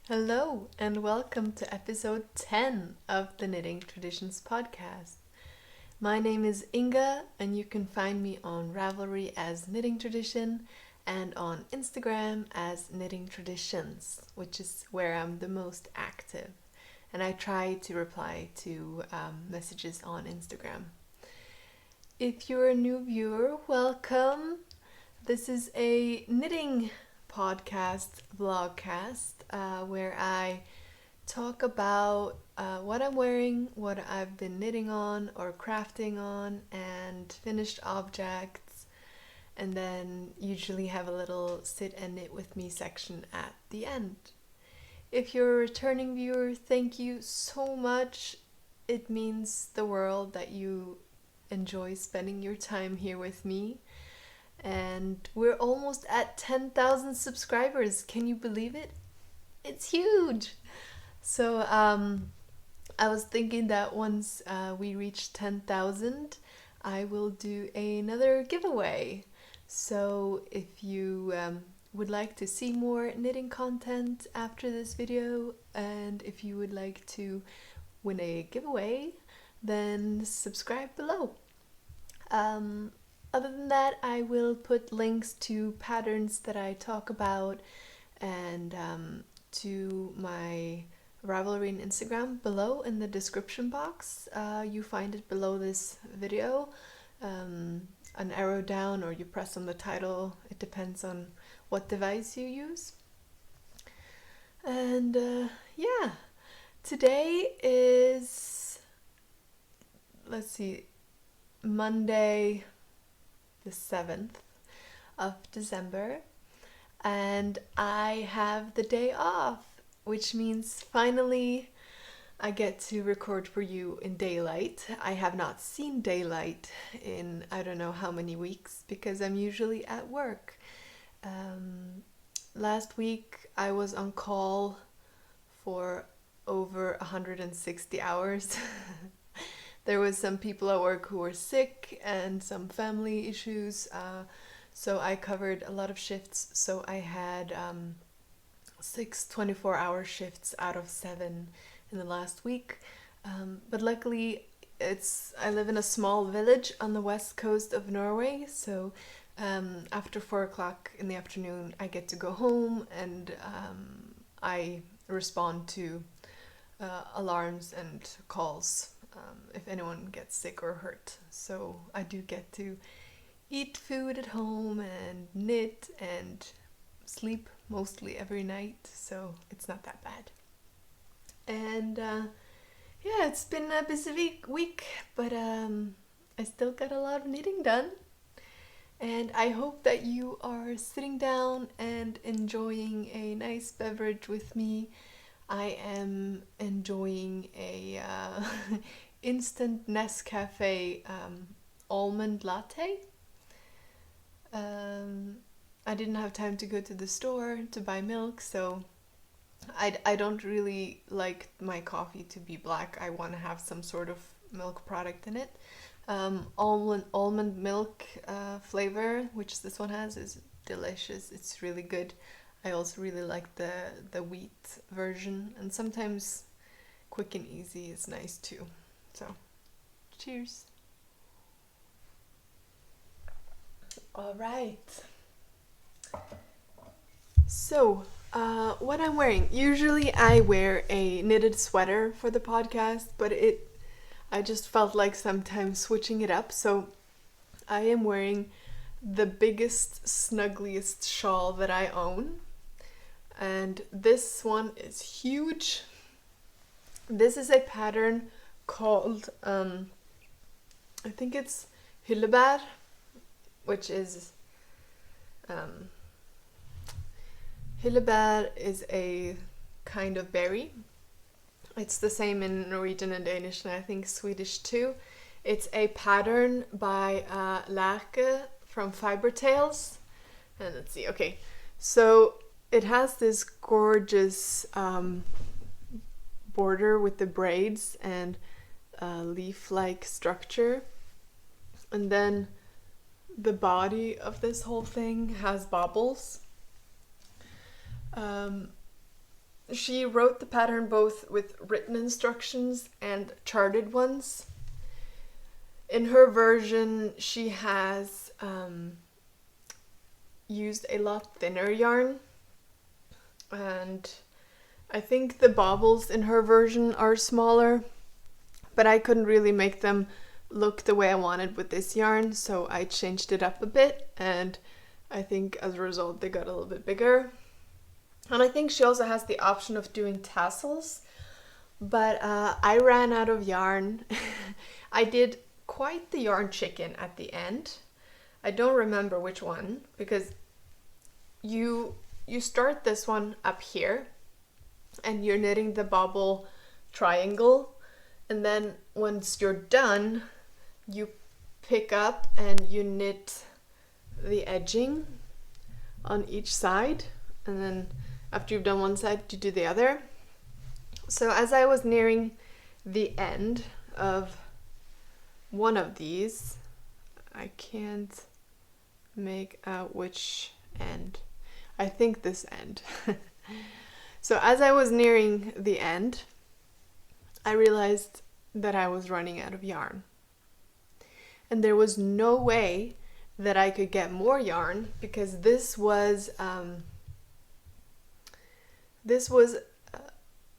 Hello and welcome to episode 10 of the Knitting Traditions podcast. My name is Inga and you can find me on Ravelry as Knitting Tradition and on Instagram as Knitting Traditions, which is where I'm the most active. And I try to reply to messages on Instagram. If you're a new viewer, welcome. This is a knitting podcast, vlogcast, where I talk about what I'm wearing, what I've been knitting on or crafting on, and finished objects, and then usually have a little sit and knit with me section at the end. If you're a returning viewer, thank you so much. It means the world that you enjoy spending your time here with me. And we're almost at 10,000 subscribers. Can you believe it? It's huge. So I was thinking that once we reach 10,000, I will do another giveaway. So if you would like to see more knitting content after this video, and if you would like to win a giveaway, then subscribe below. Other than that, I will put links to patterns that I talk about and to my Ravelry and Instagram below in the description box. You find it below this video, an arrow down, or you press on the title. It depends on what device you use. And yeah, today is, Monday the 7th of December, and I have the day off, which means finally I get to record for you in daylight. I have not seen daylight in I don't know how many weeks because I'm usually at work. Last week I was on call for over 160 hours. There was some people at work who were sick and some family issues, so I covered a lot of shifts. So I had 6 24-hour shifts out of 7 in the last week. But luckily, I live in a small village on the west coast of Norway, so after 4 o'clock in the afternoon, I get to go home and I respond to alarms and calls. If anyone gets sick or hurt. So I do get to eat food at home and knit and sleep mostly every night, so it's not that bad. And yeah, it's been a busy week, but I still got a lot of knitting done. And I hope that you are sitting down and enjoying a nice beverage with me. I am enjoying a instant Nescafe almond latte. I didn't have time to go to the store to buy milk, so I don't really like my coffee to be black. I want to have some sort of milk product in it. Almond milk flavor, which this one has, is delicious. It's really good. I also really like the wheat version, and sometimes quick and easy is nice too. So, cheers. All right. So, what I'm wearing. Usually I wear a knitted sweater for the podcast, but I just felt like sometimes switching it up. So, I am wearing the biggest, snuggliest shawl that I own. And this one is huge. This is a pattern called, I think it's Hyldebær, which is, Hyldebær is a kind of berry. It's the same in Norwegian and Danish, and I think Swedish too. It's a pattern by Lærke from Fiber Tales. And let's see, okay. So it has this gorgeous border with the braids and leaf-like structure, and then the body of this whole thing has bobbles. she wrote the pattern both with written instructions and charted ones. In her version, she has used a lot thinner yarn, and I think the baubles in her version are smaller, but I couldn't really make them look the way I wanted with this yarn, so I changed it up a bit, and I think as a result they got a little bit bigger. And I think she also has the option of doing tassels, but I ran out of yarn. I did quite the yarn chicken at the end. I don't remember which one, because you start this one up here and you're knitting the bobble triangle, and then once you're done you pick up and you knit the edging on each side, and then after you've done one side you do the other. So as I was nearing the end of one of these, I can't make out which end. I think this end. So as I was nearing the end, I realized that I was running out of yarn. And there was no way that I could get more yarn, because this was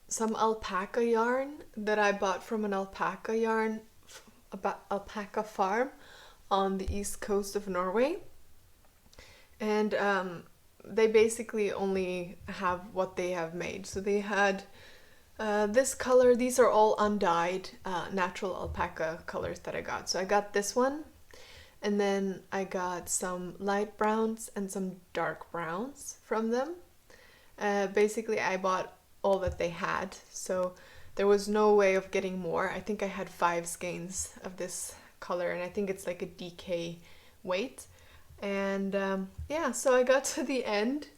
some alpaca yarn that I bought from an alpaca farm on the east coast of Norway. And they basically only have what they have made. So they had this color. These are all undyed natural alpaca colors that I got. So I got this one, and then I got some light browns and some dark browns from them. Basically I bought all that they had, so there was no way of getting more. I think I had 5 skeins of this color, and I think it's like a DK weight. And yeah, so I got to the end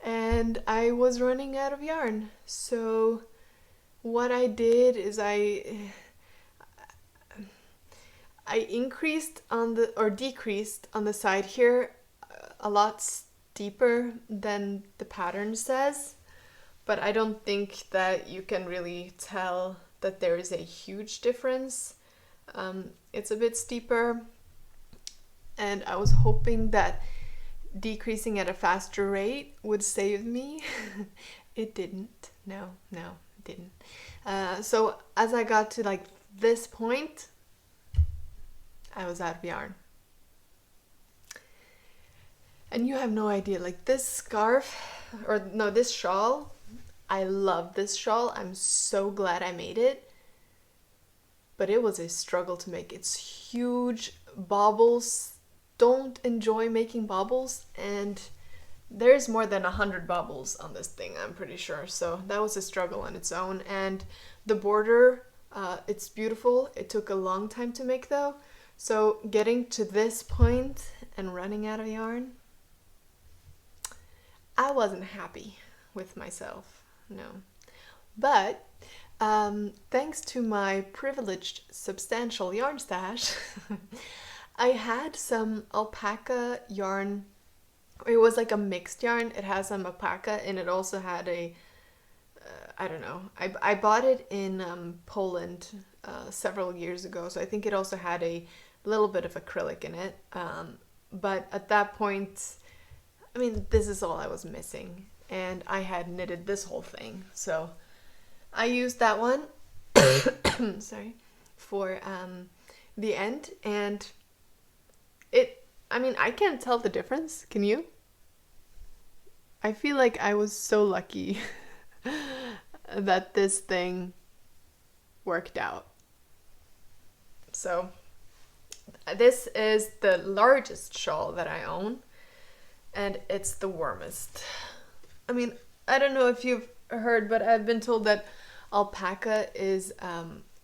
and I was running out of yarn. So what I did is I increased on the, or decreased on the side here a lot steeper than the pattern says, but I don't think that you can really tell that there is a huge difference. It's a bit steeper, and I was hoping that decreasing at a faster rate would save me. It didn't. No, it didn't. So as I got to like this point, I was out of yarn. And you have no idea, like this scarf, or no, this shawl, I love this shawl. I'm so glad I made it. But it was a struggle to make. It's huge. Baubles, don't enjoy making baubles, and there's more than 100 baubles on this thing, I'm pretty sure. So that was a struggle on its own. And the border, it's beautiful. It took a long time to make though. So getting to this point and running out of yarn, I wasn't happy with myself, no. But thanks to my privileged substantial yarn stash, I had some alpaca yarn. It was like a mixed yarn. It has some alpaca, and it also had a, I don't know, I bought it in Poland several years ago, so I think it also had a little bit of acrylic in it. But at that point, I mean, this is all I was missing, and I had knitted this whole thing, so I used that one sorry, for the end, and I mean, I can't tell the difference, can you? I feel like I was so lucky that this thing worked out. So this is the largest shawl that I own, and it's the warmest. I mean, I don't know if you've heard, but I've been told that alpaca is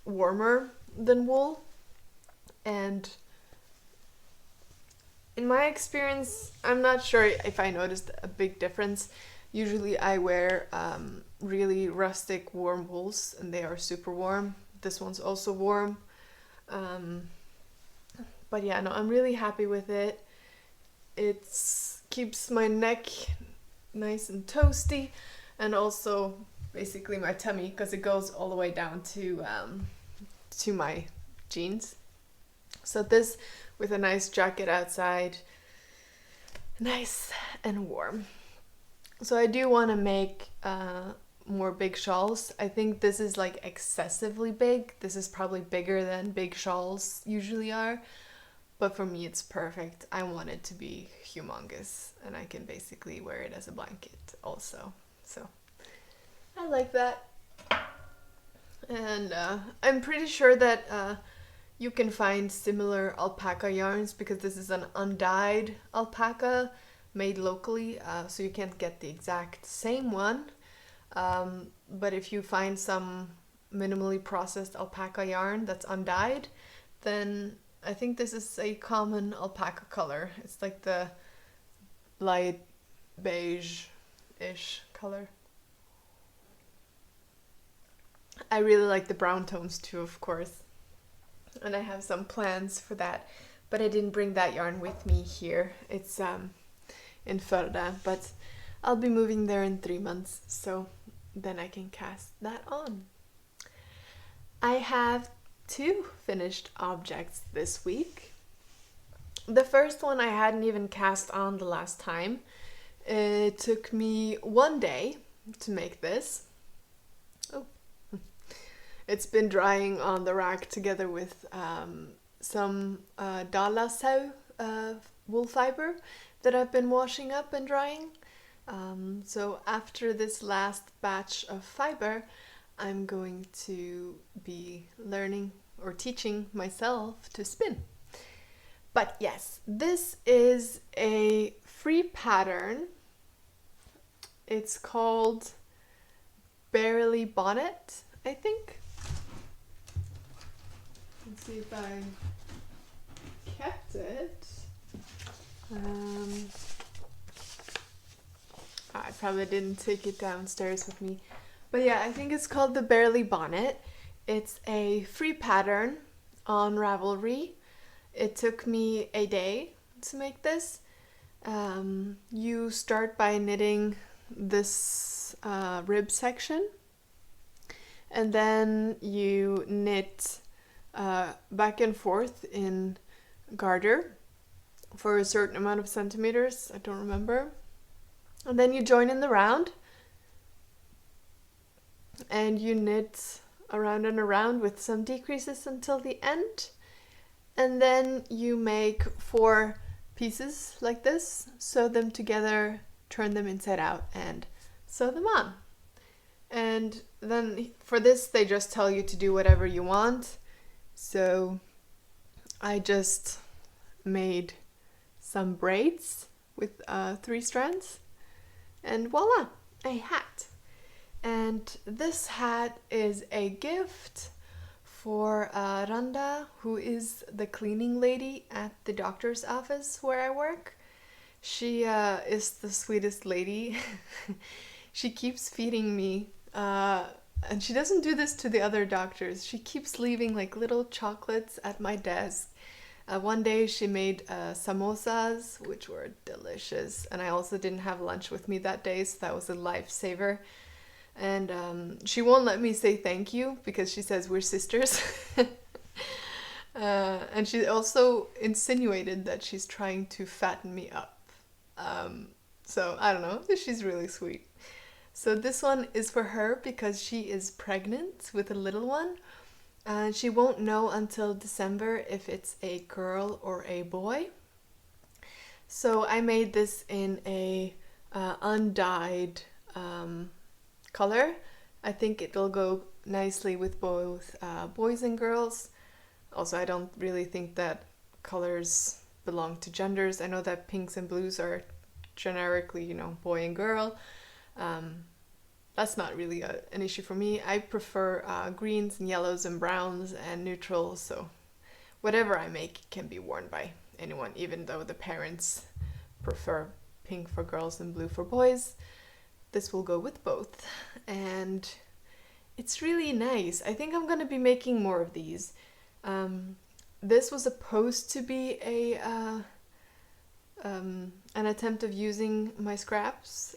warmer than wool, and in my experience, I'm not sure if I noticed a big difference. Usually I wear really rustic warm wools, and they are super warm. This one's also warm. But yeah, no, I'm really happy with it. It keeps my neck nice and toasty, and also basically my tummy, because it goes all the way down to my jeans. So this with a nice jacket outside, nice and warm. So I do want to make more big shawls. I think this is like excessively big. This is probably bigger than big shawls usually are, but for me it's perfect. I want it to be humongous, and I can basically wear it as a blanket also. So I like that. And I'm pretty sure that you can find similar alpaca yarns, because this is an undyed alpaca made locally, so you can't get the exact same one. But if you find some minimally processed alpaca yarn that's undyed, then I think this is a common alpaca color. It's like the light beige-ish color. I really like the brown tones too, of course. And I have some plans for that, but I didn't bring that yarn with me here. It's in Hyldebær, but I'll be moving there in 3 months, so then I can cast that on. I have 2 finished objects this week. The first one I hadn't even cast on the last time. It took me 1 day to make this. Oh. It's been drying on the rack together with some Dalasau wool fiber that I've been washing up and drying. So after this last batch of fiber, I'm going to be learning or teaching myself to spin. But yes, this is a free pattern. It's called Barely Bonnet, I think. Let's see if I kept it. I probably didn't take it downstairs with me. But yeah, I think it's called the Barely Bonnet. It's a free pattern on Ravelry. It took me a day to make this. You start by knitting this rib section, and then you knit back and forth in garter for a certain amount of centimeters, I don't remember. And then you join in the round, and you knit around and around with some decreases until the end. And then you make 4 pieces like this, sew them together, turn them inside out, and sew them on. And then for this, they just tell you to do whatever you want. So I just made some braids with 3 strands, and voila, a hat. And this hat is a gift for Randa, who is the cleaning lady at the doctor's office where I work. She is the sweetest lady. She keeps feeding me, and she doesn't do this to the other doctors. She keeps leaving like little chocolates at my desk. One day she made samosas, which were delicious, and I also didn't have lunch with me that day, so that was a lifesaver. And she won't let me say thank you because she says we're sisters. And she also insinuated that she's trying to fatten me up. So I don't know, she's really sweet. So this one is for her because she is pregnant with a little one. She won't know until December if it's a girl or a boy. So I made this in a undyed color. I think it'll go nicely with both boys and girls. Also, I don't really think that colors belong to genders. I know that pinks and blues are generically, boy and girl. That's not really an issue for me. I prefer greens and yellows and browns and neutrals, so whatever I make can be worn by anyone, even though the parents prefer pink for girls and blue for boys. This will go with both, and it's really nice. I think I'm going to be making more of these. This was supposed to be an attempt of using my scraps.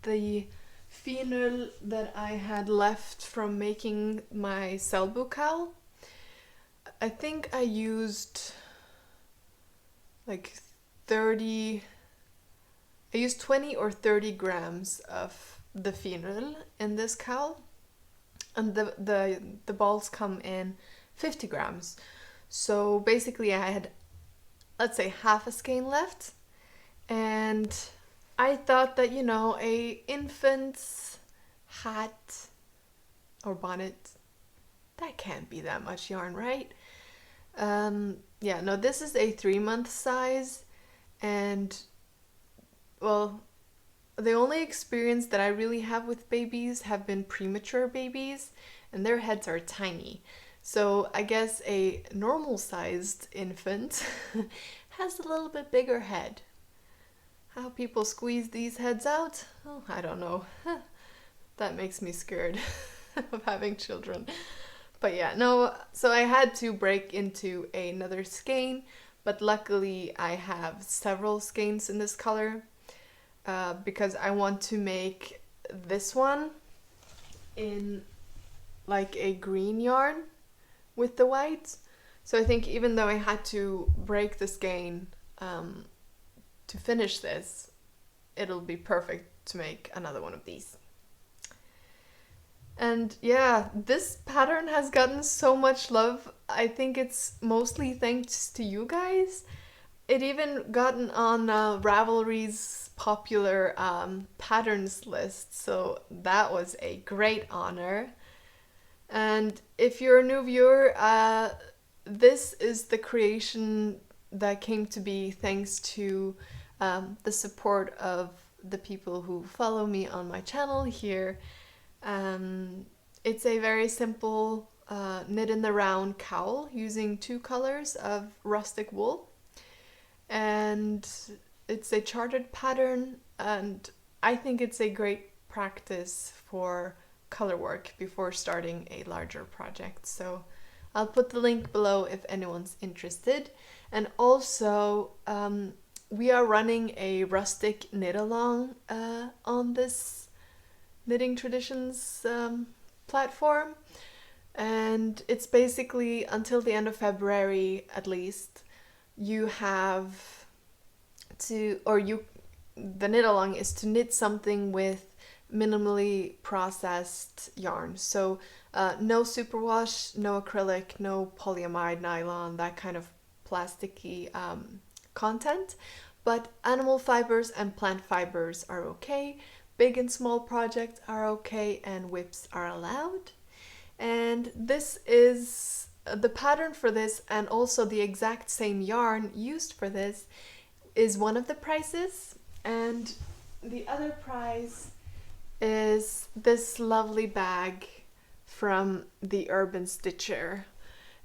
The finer that I had left from making my selbu cowl. I think I used like 30, I used 20 or 30 grams of the finer in this cowl, and the balls come in 50 grams. So basically I had, let's say, half a skein left, and I thought that, a infant's hat or bonnet, that can't be that much yarn, right? No, this is a 3-month size, and well, the only experience that I really have with babies have been premature babies, and their heads are tiny. So I guess a normal sized infant has a little bit bigger head. How people squeeze these heads out? Oh, I don't know. That makes me scared of having children. But yeah, no, so I had to break into another skein, but luckily I have several skeins in this color because I want to make this one in like a green yarn with the white. So I think even though I had to break the skein to finish this, it'll be perfect to make another one of these. And yeah, this pattern has gotten so much love. I think it's mostly thanks to you guys. It even gotten on Ravelry's popular patterns list, so that was a great honor. And if you're a new viewer, this is the creation that came to be thanks to the support of the people who follow me on my channel here. It's a very simple knit in the round cowl using 2 colors of rustic wool, and it's a charted pattern, and I think it's a great practice for color work before starting a larger project. So I'll put the link below if anyone's interested. And also we are running a rustic knit-along on this Knitting Traditions platform, and it's basically until the end of February at least. You have to, the knit along is to knit something with minimally processed yarn. So no superwash, no acrylic, no polyamide, nylon, that kind of plasticky content, but animal fibers and plant fibers are okay. Big and small projects are okay, and whips are allowed. And this is the pattern for this, and also the exact same yarn used for this is one of the prizes, and the other prize is this lovely bag from the Urban Stitcher.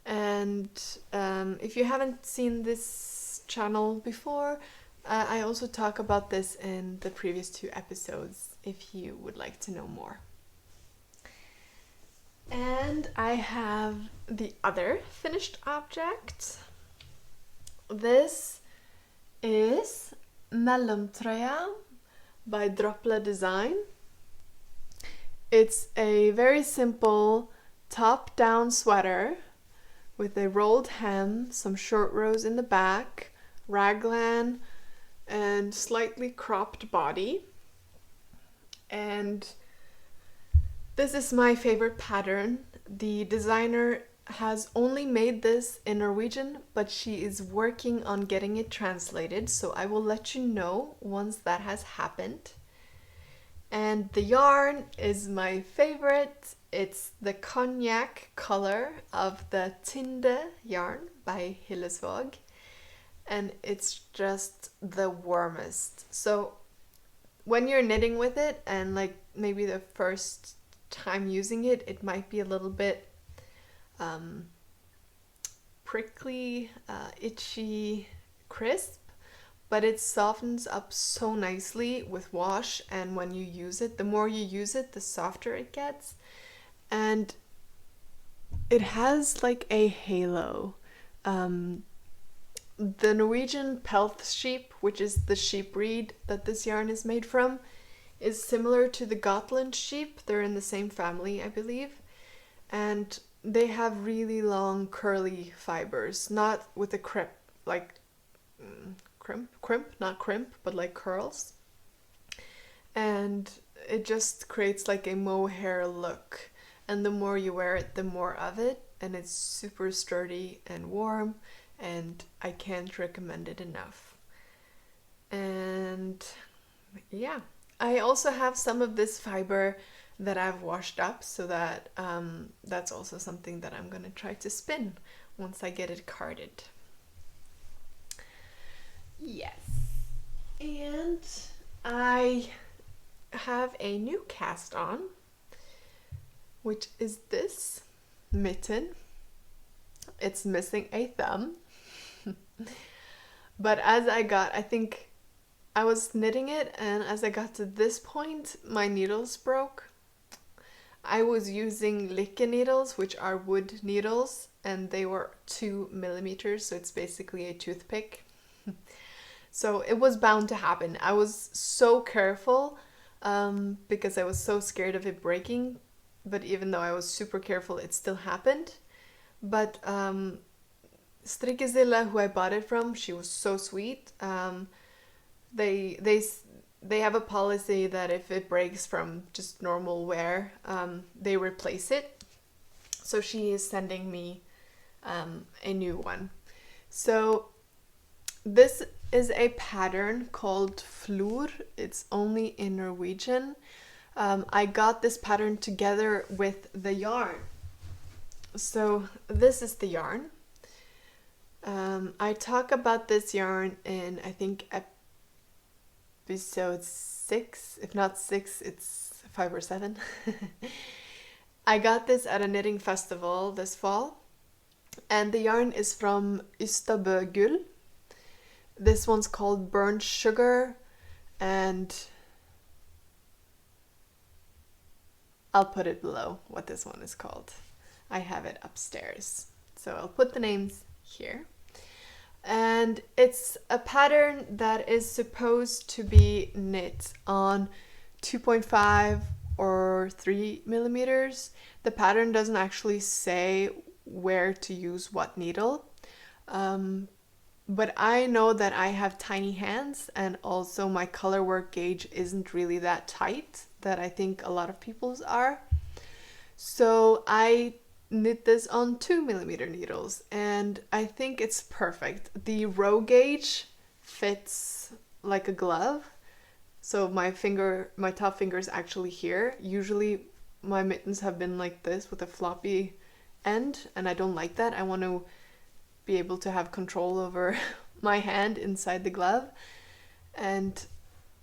And if you haven't seen this channel before, I also talk about this in the previous 2 episodes if you would like to know more. And I have the other finished object. This is Mellomtrøya by Drople Design. It's a very simple top-down sweater with a rolled hem, some short rows in the back, raglan, and slightly cropped body. And this is my favorite pattern. The designer has only made this in Norwegian, but she is working on getting it translated, so I will let you know once that has happened. And the yarn is my favorite. It's the cognac color of the Tinde yarn by Hyldebær, and it's just the warmest. So when you're knitting with it, and like maybe the first time using it, it might be a little bit prickly, itchy, crisp, but it softens up so nicely with wash, and when you use it, the more you use it, the softer it gets. And it has like a halo. The Norwegian pelt sheep, which is the sheep breed that this yarn is made from, is similar to the Gotland sheep. They're in the same family, I believe. And they have really long curly fibers, not with a crimp, like not crimp, but like curls. And it just creates like a mohair look. And the more you wear it, the more of it. And it's super sturdy and warm, and I can't recommend it enough. And yeah, I also have some of this fiber that I've washed up, so that that's also something that I'm gonna try to spin once I get it carded. Yes, and I have a new cast on, which is this mitten. It's missing a thumb. But I think I was knitting it, and as I got to this point, my needles broke. I was using Lykke needles, which are wood needles, and they were 2 millimeters, so it's basically a toothpick. So it was bound to happen. I was so careful because I was so scared of it breaking, but even though I was super careful, it still happened. But Strikkesilla, who I bought it from, she was so sweet. They have a policy that if it breaks from just normal wear, they replace it. So she is sending me a new one. So this is a pattern called Flor. It's only in Norwegian. I got this pattern together with the yarn. So this is the yarn. I talk about this yarn in, I think, episode 6. If not 6, it's 5 or 7. I got this at a knitting festival this fall. And the yarn is from Hyldebær. This one's called Burnt Sugar, and I'll put it below what this one is called. I have it upstairs, so I'll put the names here. And it's a pattern that is supposed to be knit on 2.5 or 3 millimeters. The pattern doesn't actually say where to use what needle. But I know that I have tiny hands, and also my colorwork gauge isn't really that tight that I think a lot of people's are. So I knit this on 2 millimeter needles, and I think it's perfect. The row gauge fits like a glove. So my top finger is actually here. Usually my mittens have been like this with a floppy end, and I don't like that. I want to be able to have control over my hand inside the glove. And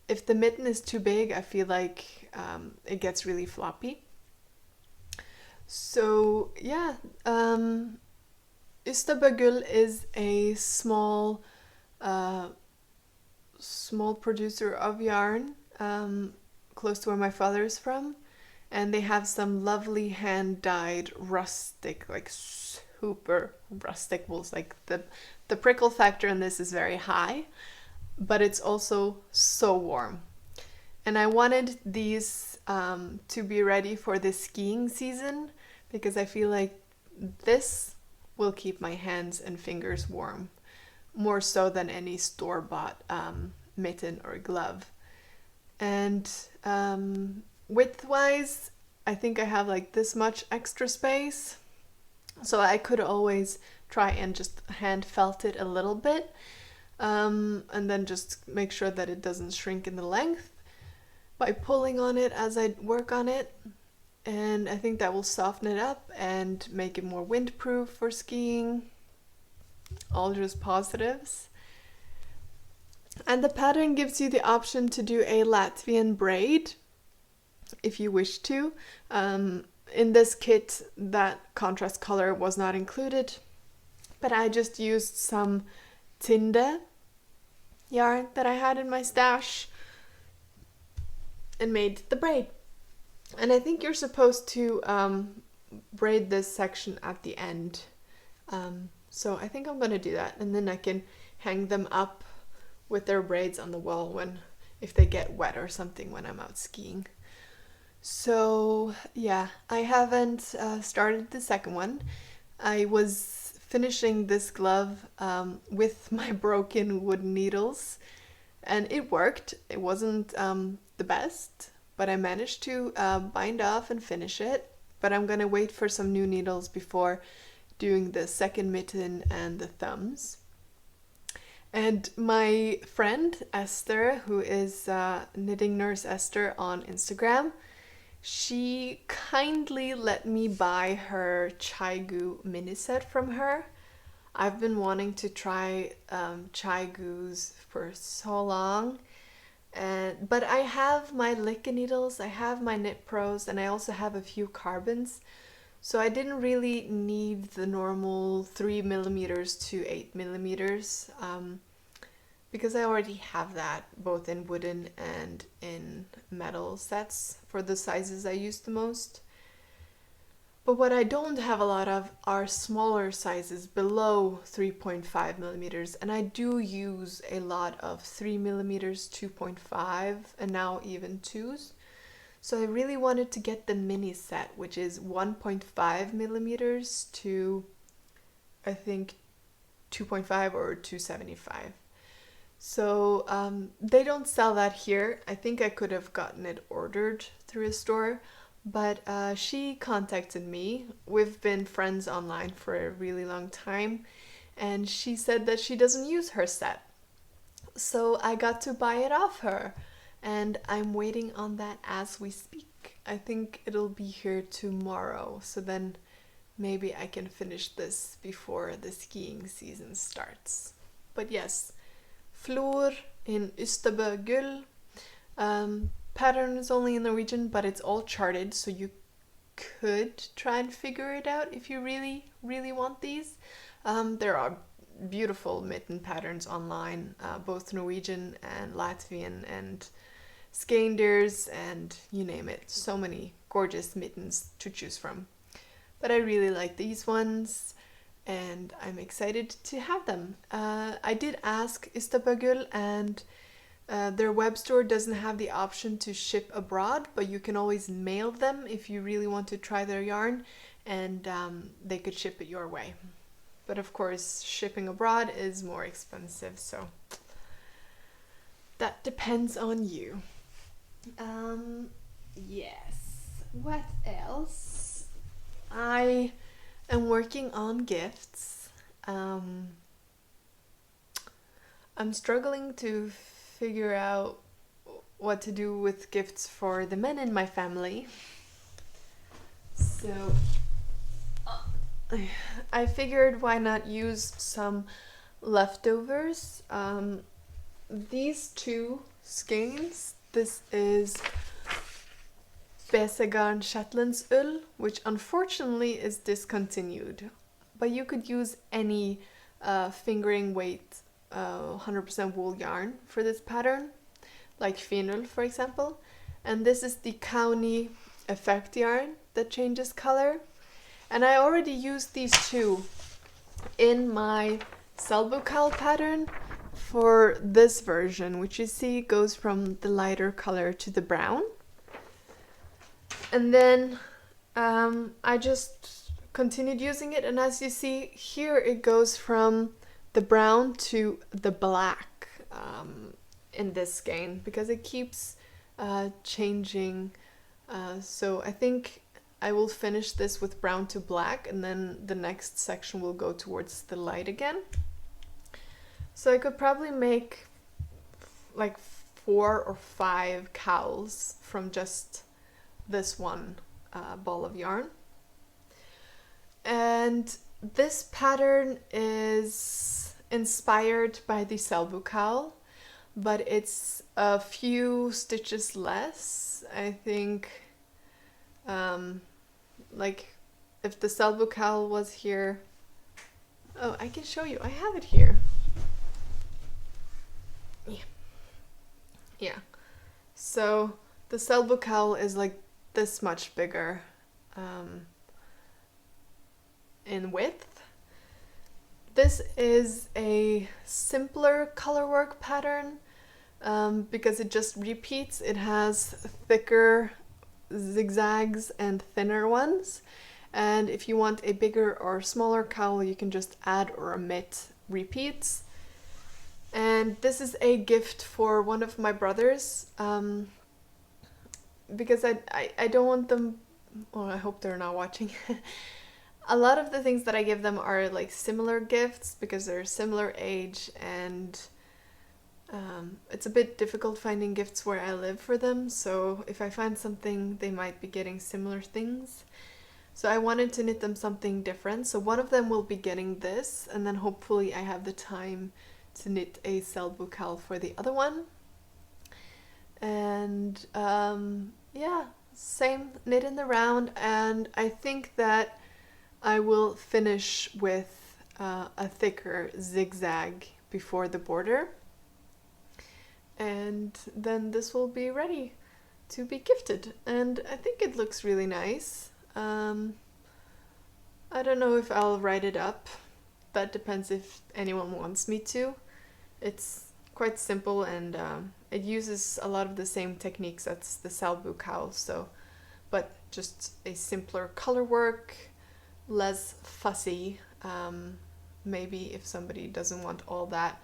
if the mitten is too big, I feel like it gets really floppy. So yeah, Hyldebær is a small producer of yarn close to where my father is from, and they have some lovely hand-dyed rustic, like super rustic wools. Like the prickle factor in this is very high, but it's also so warm. And I wanted these to be ready for the skiing season, because I feel like this will keep my hands and fingers warm, more so than any store-bought mitten or glove. And width-wise, I think I have like this much extra space, so I could always try and just hand felt it a little bit, and then just make sure that it doesn't shrink in the length by pulling on it as I work on it. And I think that will soften it up and make it more windproof for skiing. All just positives. And the pattern gives you the option to do a Latvian braid if you wish to. In this kit, that contrast color was not included, but I just used some Tinde yarn that I had in my stash and made the braid. And I think you're supposed to braid this section at the end. So I think I'm going to do that, and then I can hang them up with their braids on the wall when if they get wet or something when I'm out skiing. So yeah, I haven't started the second one. I was finishing this glove with my broken wooden needles, and it worked. It wasn't the best, but I managed to bind off and finish it. But I'm gonna wait for some new needles before doing the second mitten and the thumbs. And my friend Esther, who is Knitting Nurse Esther on Instagram, she kindly let me buy her Chai-gu mini set from her. I've been wanting to try Chai-gus for so long, but I have my Licka needles, I have my Knit Pros, and I also have a few carbons. So I didn't really need the normal 3mm to 8mm because I already have that both in wooden and in metal sets for the sizes I use the most. But what I don't have a lot of are smaller sizes below 3.5mm, and I do use a lot of 3mm, 2.5, and now even 2s. So I really wanted to get the mini set, which is 1.5mm to, I think, 2.5 or 275. So they don't sell that here. I think I could have gotten it ordered through a store, but she contacted me. We've been friends online for a really long time, and she said that she doesn't use her set. So I got to buy it off her, and I'm waiting on that as we speak. I think it'll be here tomorrow, so then maybe I can finish this before the skiing season starts. But yes, Flor in Hyldebær gull. Pattern is only in Norwegian, but it's all charted, so you could try and figure it out if you really, really want these. There are beautiful mitten patterns online, both Norwegian and Latvian and Skanders and you name it. So many gorgeous mittens to choose from. But I really like these ones, and I'm excited to have them. I did ask Hyldebær gull, and their web store doesn't have the option to ship abroad, but you can always mail them if you really want to try their yarn, and they could ship it your way. But of course, shipping abroad is more expensive, so that depends on you. Yes. What else? I am working on gifts. I'm struggling to figure out what to do with gifts for the men in my family. So I figured why not use some leftovers. These two skeins, this is shetlandsuld, which unfortunately is discontinued. But you could use any fingering weight 100% wool yarn for this pattern, like finull for example. And this is the kauni effektyarn that changes color. And I already used these two in my selbu cowl pattern for this version, which you see goes from the lighter color to the brown. And then I just continued using it, and as you see here, it goes from the brown to the black in this skein because it keeps changing. So I think I will finish this with brown to black, and then the next section will go towards the light again. So I could probably make like 4 or 5 cowls from just this one ball of yarn. And this pattern is inspired by the selbu cowl, but it's a few stitches less. I think like if the selbu cowl was here, oh, I can show you, I have it here. Yeah, so the selbu cowl is like this much bigger in width. This is a simpler colorwork pattern, because it just repeats. It has thicker zigzags and thinner ones. And if you want a bigger or smaller cowl, you can just add or omit repeats. And this is a gift for one of my brothers, because I don't want them, well, I hope they're not watching. A lot of the things that I give them are like similar gifts because they're similar age, and it's a bit difficult finding gifts where I live for them. So if I find something, they might be getting similar things. So I wanted to knit them something different. So one of them will be getting this, and then hopefully I have the time to knit a Seld cowl for the other one. And yeah, same knit in the round, and I think that I will finish with a thicker zigzag before the border. And then this will be ready to be gifted, and I think it looks really nice. I don't know if I'll write it up. That depends if anyone wants me to. It's quite simple, and it uses a lot of the same techniques as the Seld cowl, so, but just a simpler color work, less fussy. Maybe if somebody doesn't want all that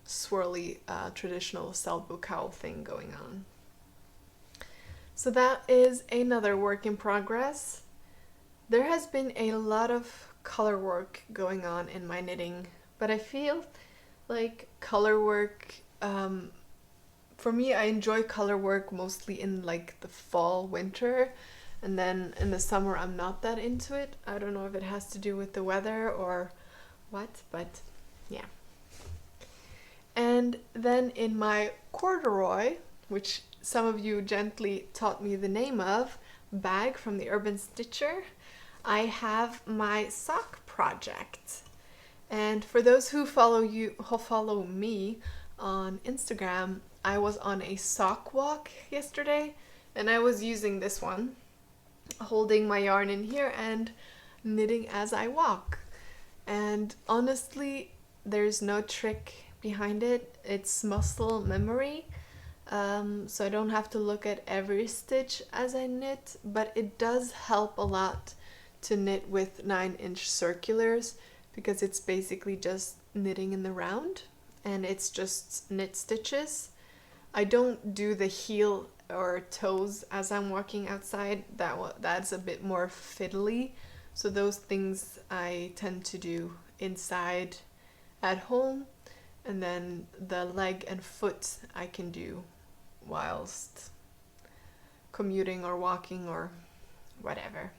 swirly traditional Seld cowl thing going on. So that is another work in progress. There has been a lot of color work going on in my knitting, but I feel like color work, for me, I enjoy color work mostly in like the fall, winter, and then in the summer I'm not that into it. I don't know if it has to do with the weather or what, but yeah. And then in my corduroy, which some of you gently taught me the name of, bag from the Urban Stitcher, I have my sock project. And for those who follow me on Instagram, I was on a sock walk yesterday, and I was using this one, holding my yarn in here and knitting as I walk. And honestly, there's no trick behind it. It's muscle memory. So I don't have to look at every stitch as I knit, but it does help a lot to knit with 9-inch circulars, because it's basically just knitting in the round, and it's just knit stitches. I don't do the heel or toes as I'm walking outside. That's a bit more fiddly, so those things I tend to do inside at home, and then the leg and foot I can do whilst commuting or walking or whatever.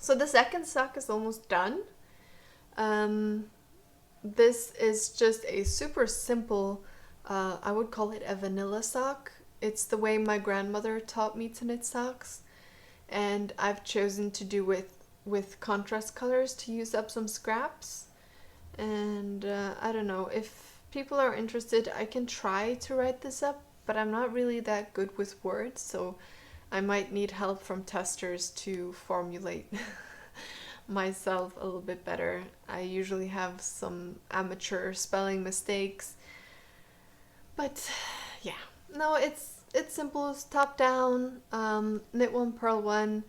So the second sock is almost done. This is just a super simple, I would call it a vanilla sock. It's the way my grandmother taught me to knit socks, and I've chosen to do with contrast colors to use up some scraps. And I don't know, if people are interested, I can try to write this up, but I'm not really that good with words, so I might need help from testers to formulate myself a little bit better. I usually have some amateur spelling mistakes, but yeah, no, it's simple. It's top down, knit one, purl one.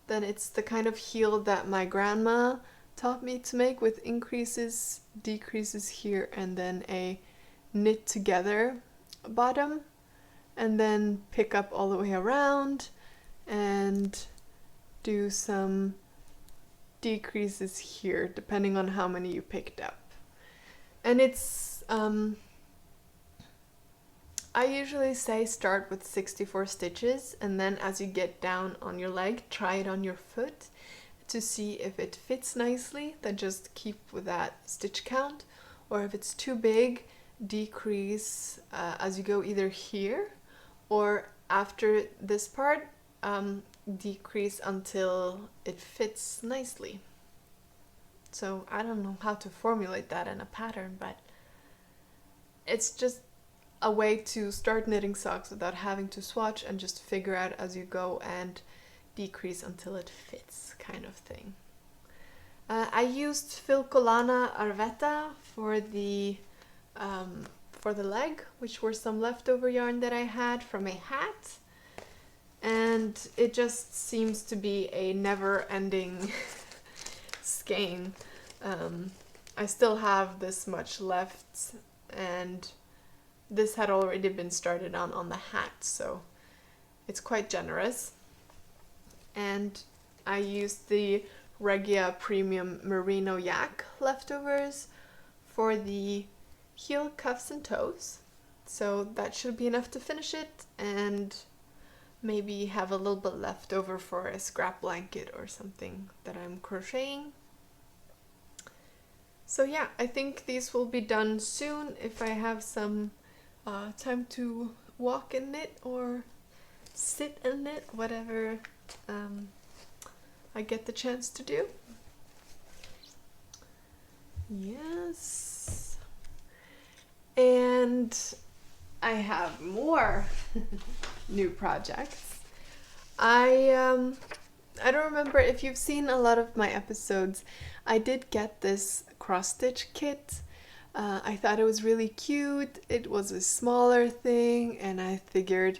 Then it's the kind of heel that my grandma taught me to make, with increases, decreases here, and then a knit together bottom, and then pick up all the way around and do some decreases here depending on how many you picked up. And it's I usually say start with 64 stitches, and then as you get down on your leg, try it on your foot to see if it fits nicely. Then just keep with that stitch count, or if it's too big, decrease as you go either here or after this part, decrease until it fits nicely. So I don't know how to formulate that in a pattern, but it's just a way to start knitting socks without having to swatch, and just figure out as you go and decrease until it fits, kind of thing. I used Filcolana arwetta for for the leg, which were some leftover yarn that I had from a hat. And it just seems to be a never-ending skein. I still have this much left, and this had already been started on the hat, so it's quite generous. And I used the Regia premium merino yak leftovers for the heel, cuffs, and toes. So that should be enough to finish it, and maybe have a little bit left over for a scrap blanket or something that I'm crocheting. So yeah, I think these will be done soon if I have some time to walk and knit or sit and knit, whatever I get the chance to do. Yes. And I have more new projects. I don't remember if you've seen a lot of my episodes. I did get this cross-stitch kit. I thought it was really cute. It was a smaller thing, and I figured,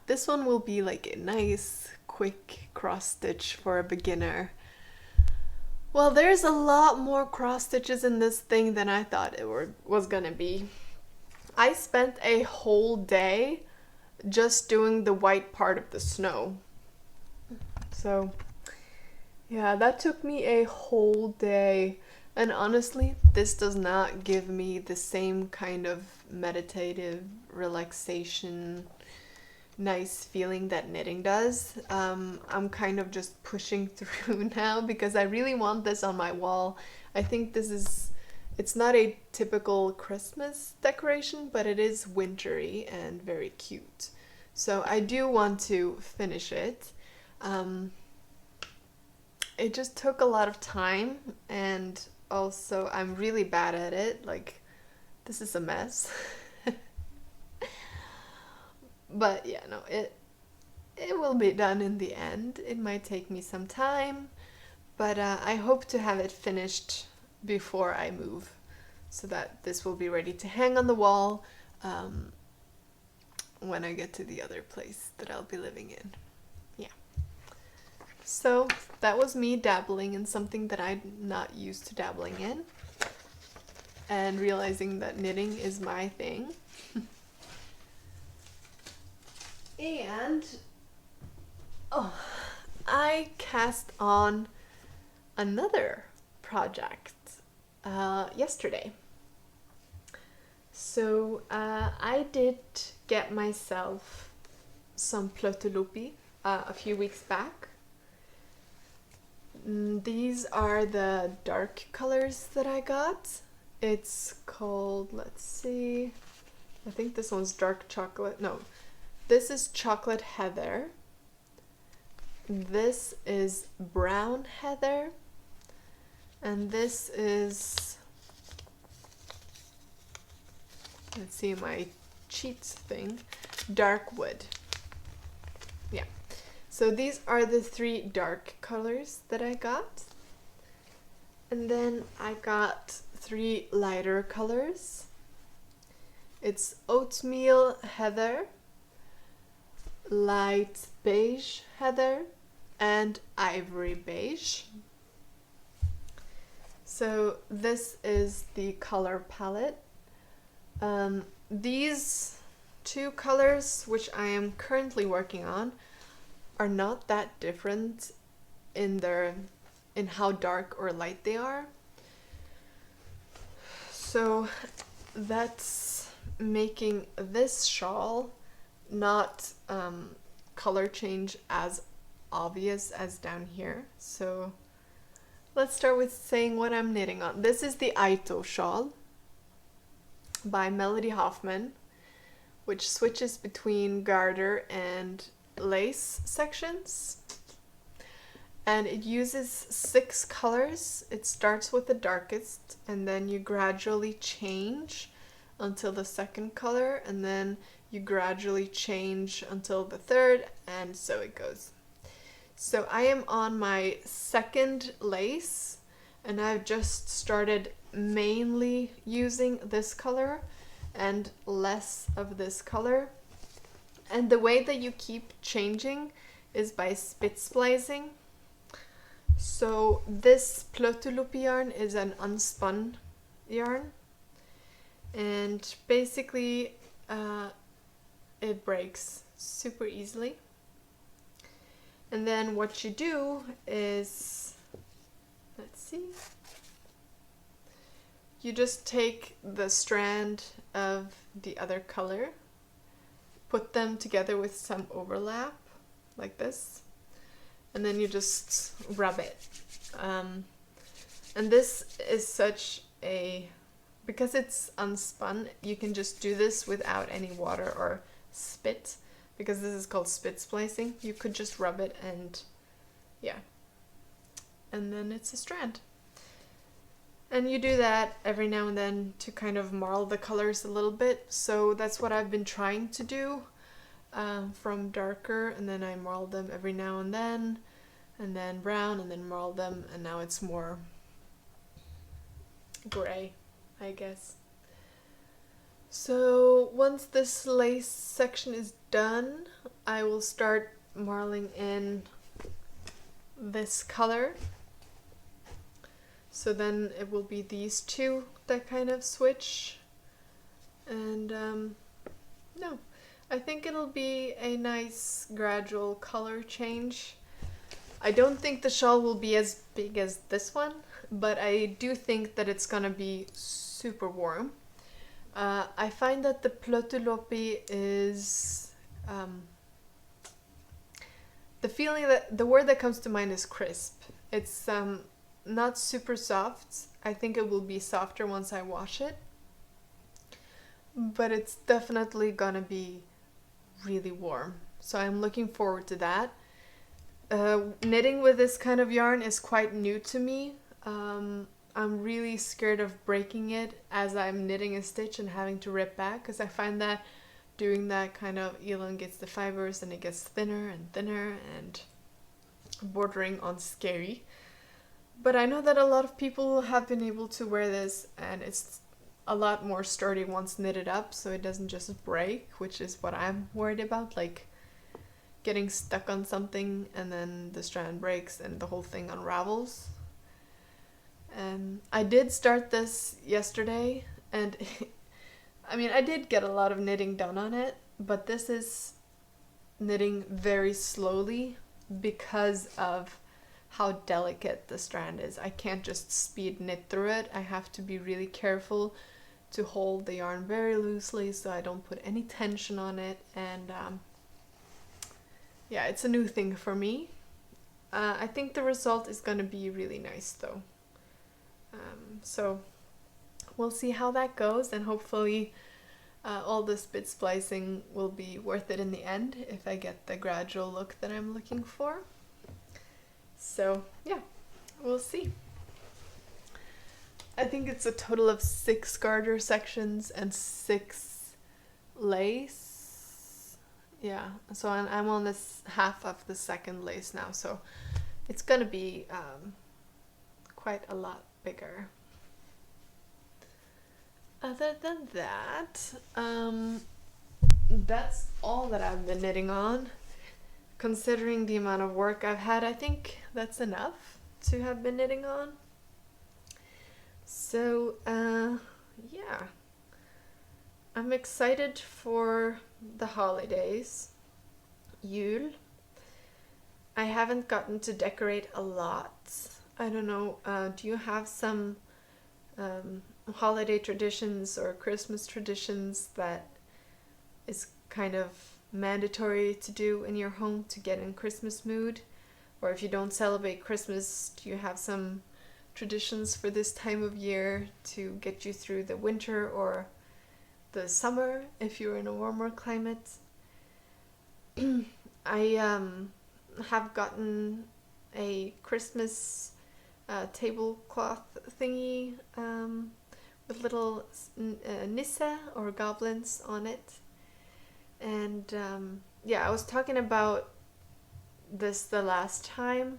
this one will be like a nice, quick cross-stitch for a beginner. Well, there's a lot more cross-stitches in this thing than I thought it was gonna be. I spent a whole day just doing the white part of the snow. So, yeah, that took me a whole day. And honestly, this does not give me the same kind of meditative relaxation, nice feeling that knitting does. I'm kind of just pushing through now because I really want this on my wall. I think it's not a typical Christmas decoration, but it is wintry and very cute. So I do want to finish it. It just took a lot of time, and also I'm really bad at it. Like, this is a mess. But yeah, no, it will be done in the end. It might take me some time, but I hope to have it finished before I move, so that this will be ready to hang on the wall when I get to the other place that I'll be living in. Yeah. So that was me dabbling in something that I'm not used to dabbling in, and realizing that knitting is my thing. And I cast on another project yesterday. So I did get myself some plötulopi a few weeks back. These are the dark colors that I got. It's called, let's see, I think this one's dark chocolate. No, this is chocolate heather. This is brown heather. And this is, let's see my cheats thing, dark wood. Yeah. So these are the 3 dark colors that I got. And then I got 3 lighter colors. It's oatmeal heather, light beige heather, and ivory beige. So this is the color palette. These 2 colors, which I am currently working on, are not that different in how dark or light they are. So that's making this shawl not color change as obvious as down here. So let's start with saying what I'm knitting on. This is the Aito shawl by Melody Hoffman, which switches between garter and lace sections. And it uses 6 colors. It starts with the darkest, and then you gradually change until the 2nd color, and then you gradually change until the 3rd, and so it goes. So I am on my 2nd lace, and I've just started mainly using this color, and less of this color. And the way that you keep changing is by spit splicing. So this plötulopi yarn is an unspun yarn, and basically it breaks super easily. And then what you do is, let's see, you just take the strand of the other color, put them together with some overlap, like this, and then you just rub it. And this is such a, because it's unspun, you can just do this without any water or spit, because this is called spit splicing. You could just rub it and yeah, and then it's a strand. And you do that every now and then to kind of marl the colors a little bit. So that's what I've been trying to do, from darker, and then I marl them every now and then brown, and then marl them, and now it's more gray, I guess. So once this lace section is done, I will start marling in this color. So then it will be these two that kind of switch. And no, I think it'll be a nice gradual color change. I don't think the shawl will be as big as this one, but I do think that it's gonna be super warm. I find that the plötulopi is the feeling that the word that comes to mind is crisp. It's not super soft. I think it will be softer once I wash it, but it's definitely gonna be really warm. So I'm looking forward to that. Knitting with this kind of yarn is quite new to me. I'm really scared of breaking it as I'm knitting a stitch and having to rip back, because I find that doing that kind of elongates the fibers and it gets thinner and thinner and bordering on scary. But I know that a lot of people have been able to wear this, and it's a lot more sturdy once knitted up, so it doesn't just break, which is what I'm worried about, like getting stuck on something and then the strand breaks and the whole thing unravels. I did start this yesterday, and I mean, I did get a lot of knitting done on it, but this is knitting very slowly because of how delicate the strand is. I can't just speed knit through it. I have to be really careful to hold the yarn very loosely so I don't put any tension on it. And yeah, it's a new thing for me. I think the result is going to be really nice though. So we'll see how that goes, and hopefully all this bit splicing will be worth it in the end if I get the gradual look that I'm looking for. So yeah, we'll see. I think it's a total of 6 garter sections and 6 lace. Yeah, so I'm on this half of the second lace now, so it's gonna be quite a lot bigger. Other than that, that's all that I've been knitting on. Considering the amount of work I've had, I think that's enough to have been knitting on. So, yeah. I'm excited for the holidays. Jul. I haven't gotten to decorate a lot. I don't know, do you have some holiday traditions or Christmas traditions that is kind of mandatory to do in your home to get in Christmas mood? Or if you don't celebrate Christmas, do you have some traditions for this time of year to get you through the winter or the summer if you're in a warmer climate? I have gotten a Christmas tablecloth thingy with little nisse or goblins on it. And yeah, I was talking about this the last time,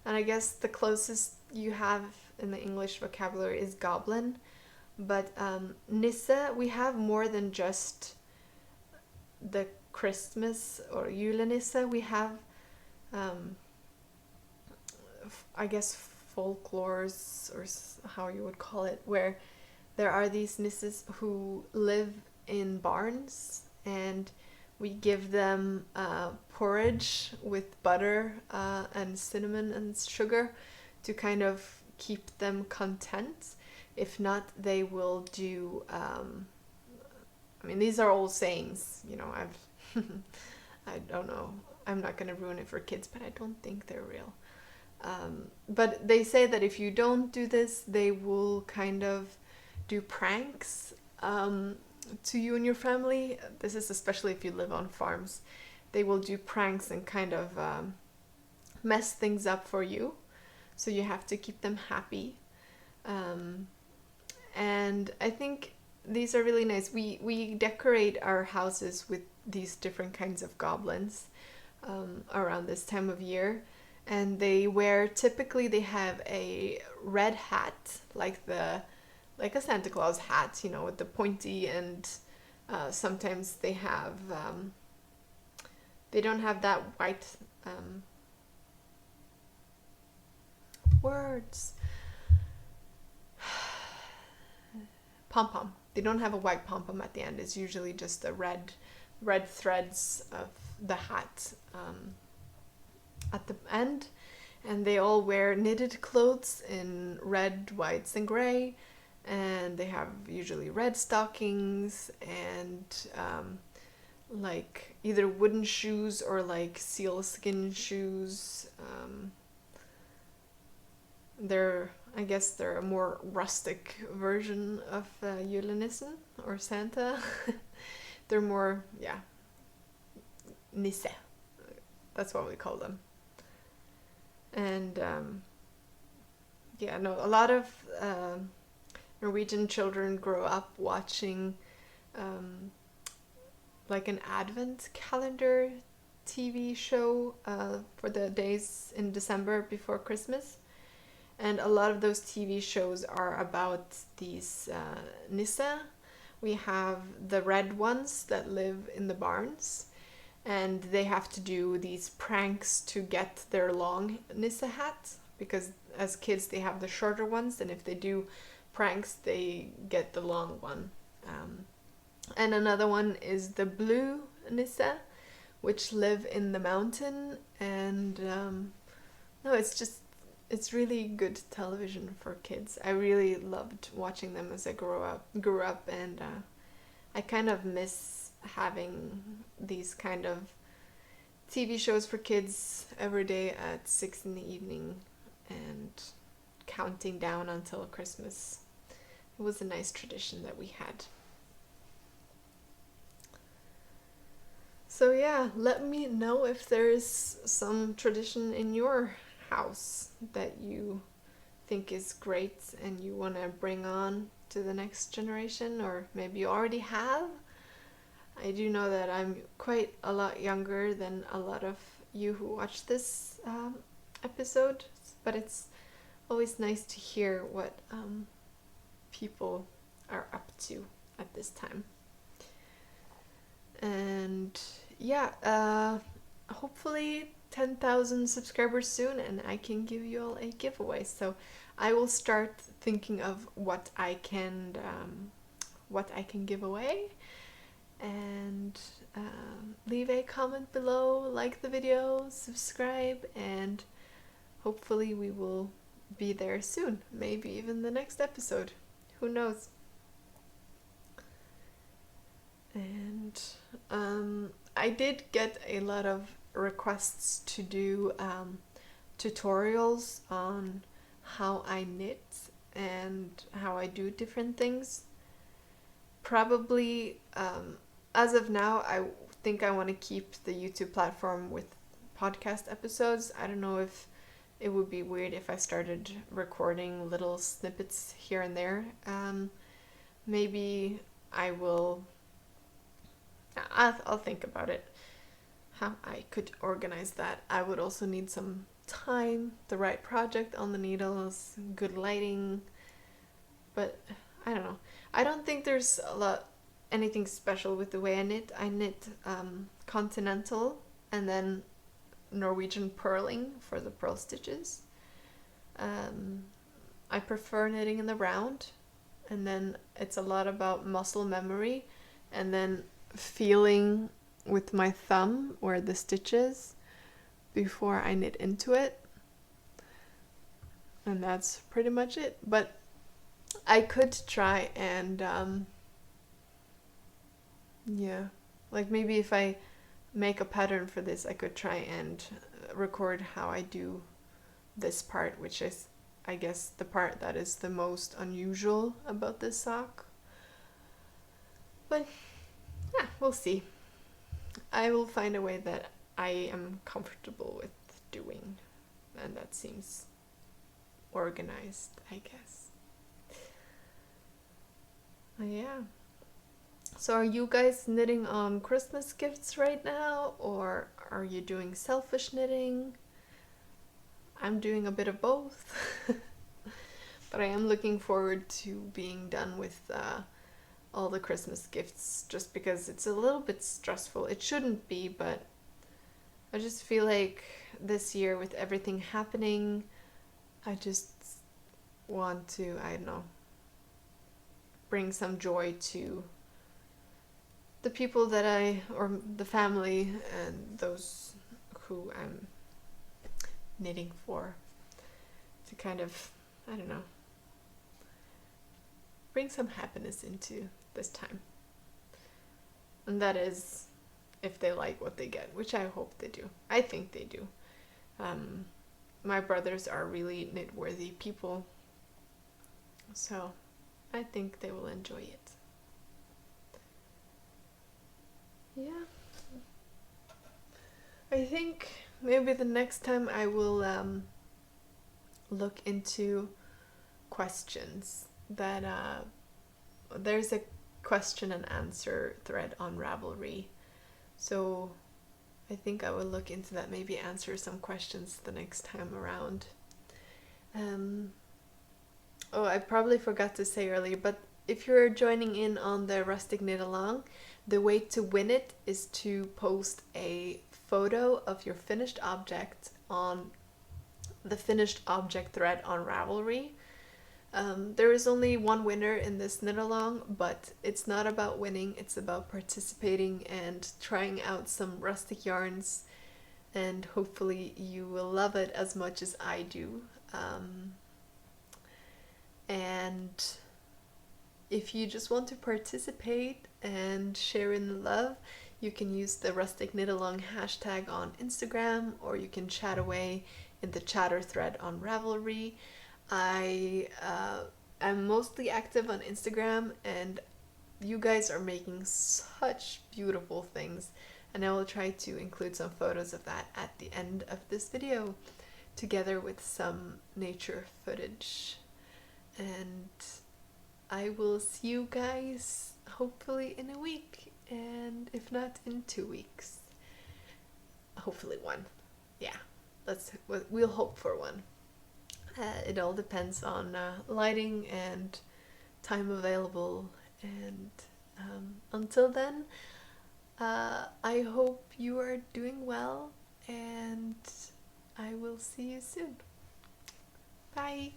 and I guess the closest you have in the English vocabulary is goblin. But Nisse, we have more than just the Christmas or julenisse. We have, I guess, folklores, or how you would call it, where there are these nisses who live in barns, and we give them porridge with butter and cinnamon and sugar to kind of keep them content. If not, they will do, I mean, these are all sayings, you know, I don't know, I'm not going to ruin it for kids, but I don't think they're real. But they say that if you don't do this, they will kind of do pranks to you and your family. This is especially if you live on farms. They will do pranks and kind of mess things up for you. So you have to keep them happy. And I think these are really nice. We decorate our houses with these different kinds of goblins around this time of year. And typically they have a red hat, like a Santa Claus hat, you know, with the pointy, and sometimes they have, they don't have that white, words, pom-pom. They don't have a white pom-pom at the end. It's usually just the red threads of the hat at the end. And they all wear knitted clothes in red, whites, and gray. And they have usually red stockings and like either wooden shoes or like sealskin shoes. I guess they're a more rustic version of julenissen or Santa. They're more, nisse. That's what we call them. And a lot of Norwegian children grow up watching like an advent calendar TV show for the days in December before Christmas. And a lot of those TV shows are about these nisse. We have the red ones that live in the barns, and they have to do these pranks to get their long nisse hat, because as kids they have the shorter ones, and if they do pranks they get the long one. And another one is the blue nisse, which live in the mountain, and it's really good television for kids. I really loved watching them as I grew up, and I kind of miss having these kind of TV shows for kids every day at 6 in the evening and counting down until Christmas. It was a nice tradition that we had. So yeah, let me know if there's some tradition in your house that you think is great and you want to bring on to the next generation, or maybe you already have. I do know that I'm quite a lot younger than a lot of you who watch this episode, but it's always nice to hear what people are up to at this time. And hopefully 10,000 subscribers soon, and I can give you all a giveaway. So I will start thinking of what I can give away, and leave a comment below, like the video, subscribe, and hopefully we will be there soon. Maybe even the next episode. Who knows? And I did get a lot of requests to do tutorials on how I knit and how I do different things. Probably as of now, I think I want to keep the YouTube platform with podcast episodes. I don't know if it would be weird if I started recording little snippets here and there. Maybe I will. I'll think about it, how I could organize that. I would also need some time, the right project on the needles, good lighting, but I don't know. I don't think there's anything special with the way I knit. I knit continental and then Norwegian purling for the purl stitches. I prefer knitting in the round, and then it's a lot about muscle memory and then feeling with my thumb where the stitch is before I knit into it. And that's pretty much it. But I could try and like maybe if I make a pattern for this, I could try and record how I do this part, which is, I guess, the part that is the most unusual about this sock. But yeah, we'll see. I will find a way that I am comfortable with doing, and that seems organized, I guess. Yeah. So are you guys knitting on Christmas gifts right now, or are you doing selfish knitting? I'm doing a bit of both. But I am looking forward to being done with all the Christmas gifts, just because it's a little bit stressful. It shouldn't be, but I just feel like this year with everything happening, I just want to, I don't know, bring some joy to the people that or the family and those who I'm knitting for, to kind of, I don't know, bring some happiness into this time. And that is if they like what they get, which I hope they do. I think they do. My brothers are really knit-worthy people, so I think they will enjoy it. Yeah. I think maybe the next time I will look into questions that there's a question and answer thread on Ravelry, so I think I will look into that, maybe answer some questions the next time around. I probably forgot to say earlier, but if you're joining in on the Rustic Knit Along, the way to win it is to post a photo of your finished object on the finished object thread on Ravelry. There is only one winner in this knit along, but it's not about winning, it's about participating and trying out some rustic yarns, and hopefully you will love it as much as I do. And if you just want to participate and share in the love, you can use the Rustic Knit Along hashtag on Instagram, or you can chat away in the chatter thread on Ravelry. I am mostly active on Instagram, and you guys are making such beautiful things, and I will try to include some photos of that at the end of this video, together with some nature footage. And I will see you guys hopefully in a week, and if not, in 2 weeks. Hopefully one. Yeah, we'll hope for one. It all depends on lighting and time available, and until then, I hope you are doing well, and I will see you soon. Bye!